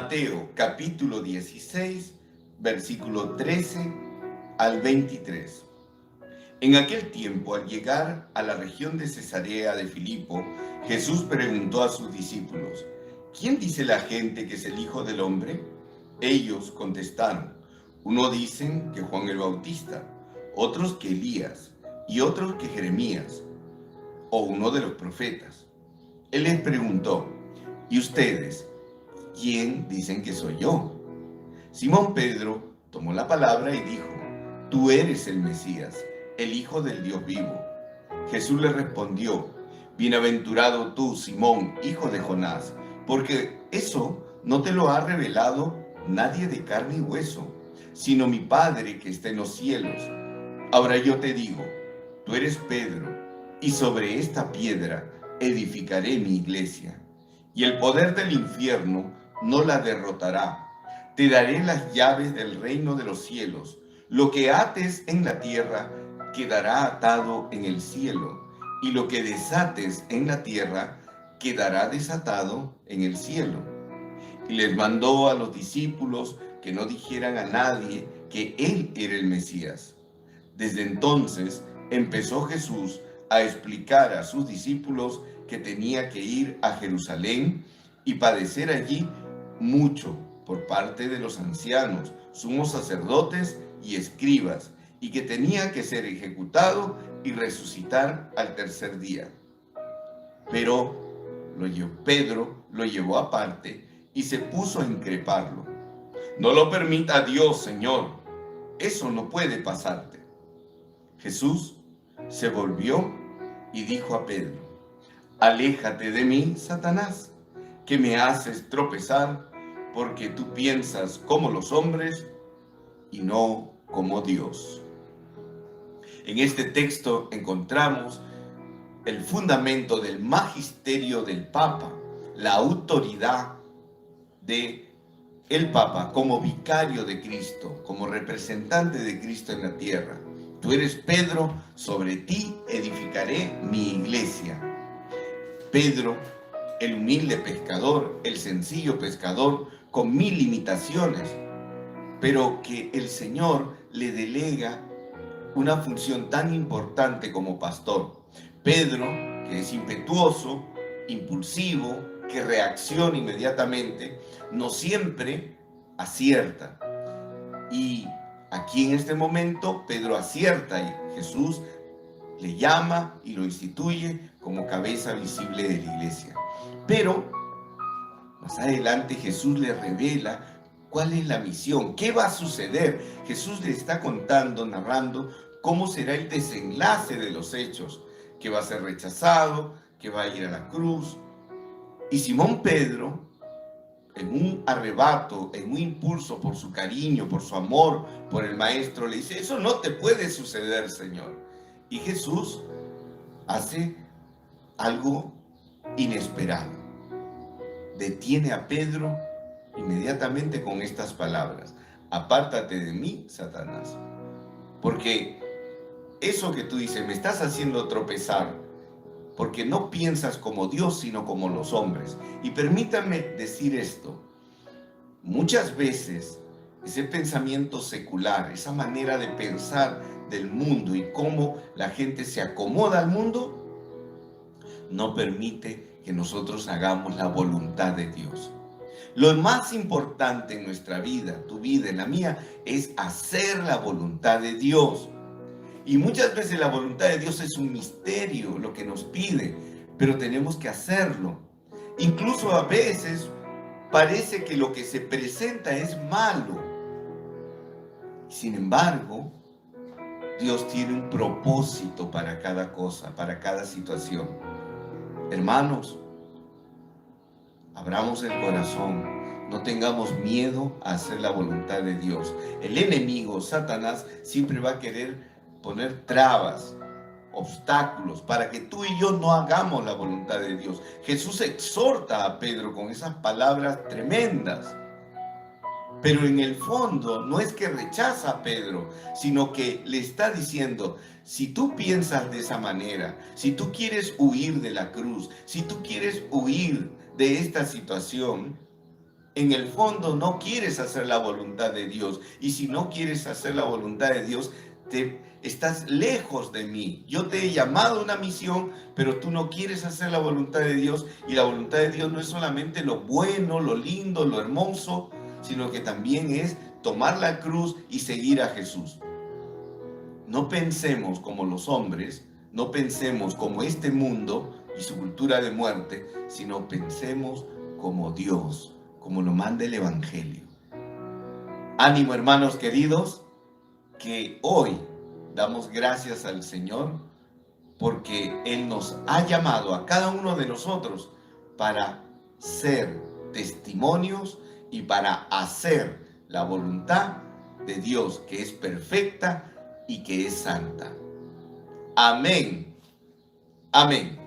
Mateo capítulo 16, versículo 13 al 23. En aquel tiempo, al llegar a la región de Cesarea de Filipo, Jesús preguntó a sus discípulos: ¿Quién dice la gente que es el Hijo del Hombre? Ellos contestaron: unos dicen que Juan el Bautista, otros que Elías, y otros que Jeremías, o uno de los profetas. Él les preguntó: ¿y ustedes, quién dicen que soy yo? Simón Pedro tomó la palabra y dijo: tú eres el Mesías, el Hijo del Dios vivo. Jesús le respondió: bienaventurado tú, Simón, hijo de Jonás, porque eso no te lo ha revelado nadie de carne y hueso, sino mi Padre que está en los cielos. Ahora yo te digo, tú eres Pedro, y sobre esta piedra edificaré mi iglesia, y el poder del infierno no la derrotará. Te daré las llaves del reino de los cielos. Lo que ates en la tierra quedará atado en el cielo, y lo que desates en la tierra quedará desatado en el cielo. Y les mandó a los discípulos que no dijeran a nadie que él era el Mesías. Desde entonces empezó Jesús a explicar a sus discípulos que tenía que ir a Jerusalén y padecer allí mucho por parte de los ancianos, sumos sacerdotes y escribas, y que tenía que ser ejecutado y resucitar al tercer día. Pero Pedro lo llevó aparte y se puso a increparlo. No lo permita Dios, Señor, eso no puede pasarte. Jesús se volvió y dijo a Pedro: aléjate de mí, Satanás, que me haces tropezar, porque tú piensas como los hombres y no como Dios. En este texto encontramos el fundamento del magisterio del Papa, la autoridad de el Papa como vicario de Cristo, como representante de Cristo en la tierra. Tú eres Pedro, sobre ti edificaré mi iglesia. Pedro, el humilde pescador, el sencillo pescador, con 1000 limitaciones, pero que el Señor le delega una función tan importante como pastor. Pedro, que es impetuoso, impulsivo, que reacciona inmediatamente, no siempre acierta. Y aquí en este momento Pedro acierta y Jesús le llama y lo instituye como cabeza visible de la iglesia. Pero más adelante Jesús le revela cuál es la misión, qué va a suceder. Jesús le está contando, narrando cómo será el desenlace de los hechos, que va a ser rechazado, que va a ir a la cruz. Y Simón Pedro, en un arrebato, en un impulso por su cariño, por su amor por el maestro, le dice: eso no te puede suceder, Señor. Y Jesús hace algo inesperado. Detiene a Pedro inmediatamente con estas palabras: apártate de mí, Satanás. Porque eso que tú dices, me estás haciendo tropezar, porque no piensas como Dios, sino como los hombres. Y permítanme decir esto: muchas veces ese pensamiento secular, esa manera de pensar del mundo y cómo la gente se acomoda al mundo, no permite que nosotros hagamos la voluntad de Dios. Lo más importante en nuestra vida, tu vida y la mía, es hacer la voluntad de Dios. Y muchas veces la voluntad de Dios es un misterio, lo que nos pide, pero tenemos que hacerlo. Incluso a veces parece que lo que se presenta es malo. Sin embargo, Dios tiene un propósito para cada cosa, para cada situación. Hermanos, abramos el corazón, no tengamos miedo a hacer la voluntad de Dios. El enemigo, Satanás, siempre va a querer poner trabas, obstáculos, para que tú y yo no hagamos la voluntad de Dios. Jesús exhorta a Pedro con esas palabras tremendas. Pero en el fondo no es que rechaza a Pedro, sino que le está diciendo: si tú piensas de esa manera, si tú quieres huir de la cruz, si tú quieres huir de esta situación, en el fondo no quieres hacer la voluntad de Dios. Y si no quieres hacer la voluntad de Dios, estás lejos de mí. Yo te he llamado a una misión, pero tú no quieres hacer la voluntad de Dios. Y la voluntad de Dios no es solamente lo bueno, lo lindo, lo hermoso, sino que también es tomar la cruz y seguir a Jesús. No pensemos como los hombres, no pensemos como este mundo y su cultura de muerte, sino pensemos como Dios, como lo manda el Evangelio. Ánimo, hermanos queridos, que hoy damos gracias al Señor porque Él nos ha llamado a cada uno de nosotros para ser testimonios y para hacer la voluntad de Dios, que es perfecta y que es santa. Amén. Amén.